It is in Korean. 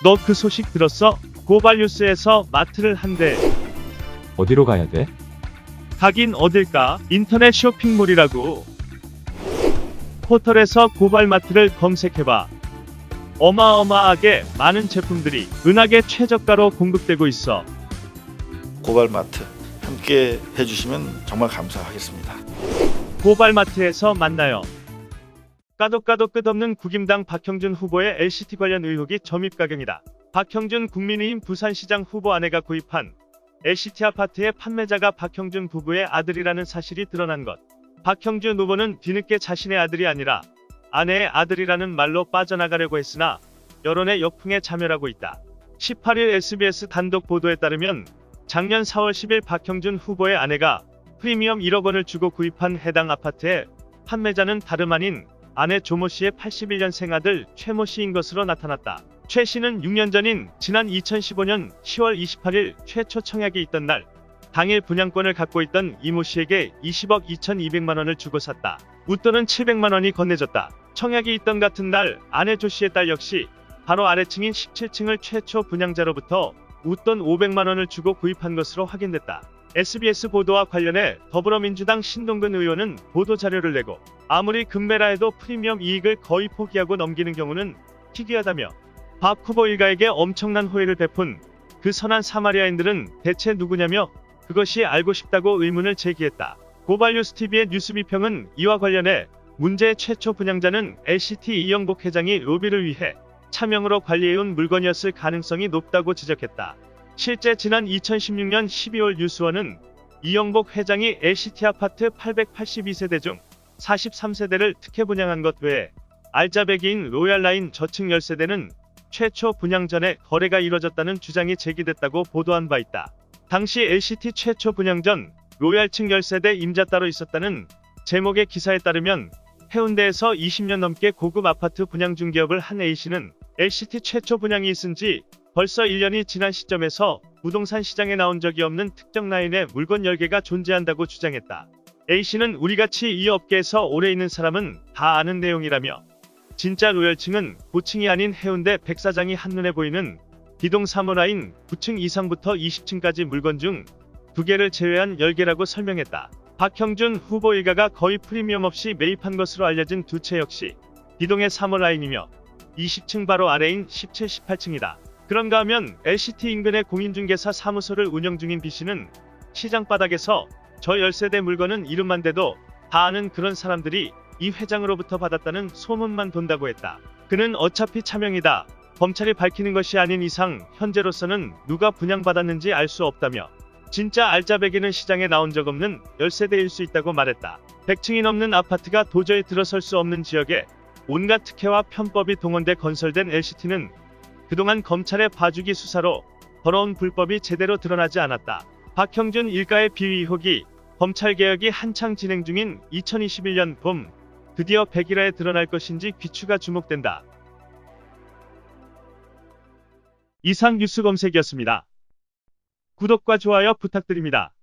너 그 소식 들었어? 고발뉴스에서 마트를 한대. 어디로 가야 돼? 가긴 어딜까? 인터넷 쇼핑몰이라고. 포털에서 고발마트를 검색해봐. 어마어마하게 많은 제품들이 은하계 최저가로 공급되고 있어. 고발마트 함께 해주시면 정말 감사하겠습니다. 고발마트에서 만나요. 까도 끝없는 국임당 박형준 후보의 LCT 관련 의혹이 점입가경이다. 박형준 국민의힘 부산시장 후보 아내가 구입한 LCT 아파트의 판매자가 박형준 부부의 아들이라는 사실이 드러난 것. 박형준 후보는 뒤늦게 자신의 아들이 아니라 아내의 아들이라는 말로 빠져나가려고 했으나 여론의 역풍에 자멸하고 있다. 18일 SBS 단독 보도에 따르면 작년 4월 10일 박형준 후보의 아내가 프리미엄 1억 원을 주고 구입한 해당 아파트의 판매자는 다름 아닌 아내 조모 씨의 81년생 아들 최모 씨인 것으로 나타났다. 최 씨는 6년 전인 지난 2015년 10월 28일 최초 청약이 있던 날 당일 분양권을 갖고 있던 이모 씨에게 20억 2,200만 원을 주고 샀다. 웃돈은 700만 원이 건네졌다. 청약이 있던 같은 날 아내 조 씨의 딸 역시 바로 아래층인 17층을 최초 분양자로부터 웃돈 500만 원을 주고 구입한 것으로 확인됐다. SBS 보도와 관련해 더불어민주당 신동근 의원은 보도자료를 내고 아무리 급매라 해도 프리미엄 이익을 거의 포기하고 넘기는 경우는 희귀하다며 박 후보 일가에게 엄청난 호의를 베푼 그 선한 사마리아인들은 대체 누구냐며 그것이 알고 싶다고 의문을 제기했다. 고발뉴스TV의 뉴스비평은 이와 관련해 문제의 최초 분양자는 LCT 이영복 회장이 로비를 위해 차명으로 관리해온 물건이었을 가능성이 높다고 지적했다. 실제 지난 2016년 12월 뉴스원은 이영복 회장이 LCT 아파트 882세대 중 43세대를 특혜 분양한 것 외에 알짜배기인 로얄라인 저층 10세대는 최초 분양 전에 거래가 이뤄졌다는 주장이 제기됐다고 보도한 바 있다. 당시 LCT 최초 분양 전 로얄층 10세대 임자 따로 있었다는 제목의 기사에 따르면 해운대에서 20년 넘게 고급 아파트 분양 중개업을 한 A씨는 LCT 최초 분양이 있은 지 벌써 1년이 지난 시점에서 부동산 시장에 나온 적이 없는 특정 라인의 물건 10개가 존재한다고 주장했다. A씨는 우리같이 이 업계에서 오래 있는 사람은 다 아는 내용이라며 진짜 로열층은 고층이 아닌 해운대 백사장이 한눈에 보이는 D동 3호 라인 9층 이상부터 20층까지 물건 중 2개를 제외한 10개라고 설명했다. 박형준 후보 일가가 거의 프리미엄 없이 매입한 것으로 알려진 두 채 역시 D동의 3호 라인이며 20층 바로 아래인 17, 18층이다. 그런가 하면 LCT 인근의 공인중개사 사무소를 운영 중인 B씨는 시장 바닥에서 저 10세대 물건은 이름만 대도 다 아는 그런 사람들이 이 회장으로부터 받았다는 소문만 돈다고 했다. 그는 어차피 차명이다. 검찰이 밝히는 것이 아닌 이상 현재로서는 누가 분양받았는지 알 수 없다며 진짜 알짜배기는 시장에 나온 적 없는 10세대일 수 있다고 말했다. 100층이 넘는 아파트가 도저히 들어설 수 없는 지역에 온갖 특혜와 편법이 동원돼 건설된 LCT는 그동안 검찰의 봐주기 수사로 더러운 불법이 제대로 드러나지 않았다. 박형준 일가의 비위 의혹이 검찰개혁이 한창 진행 중인 2021년 봄 드디어 100일에 드러날 것인지 귀추가 주목된다. 이상 뉴스 검색이었습니다. 구독과 좋아요 부탁드립니다.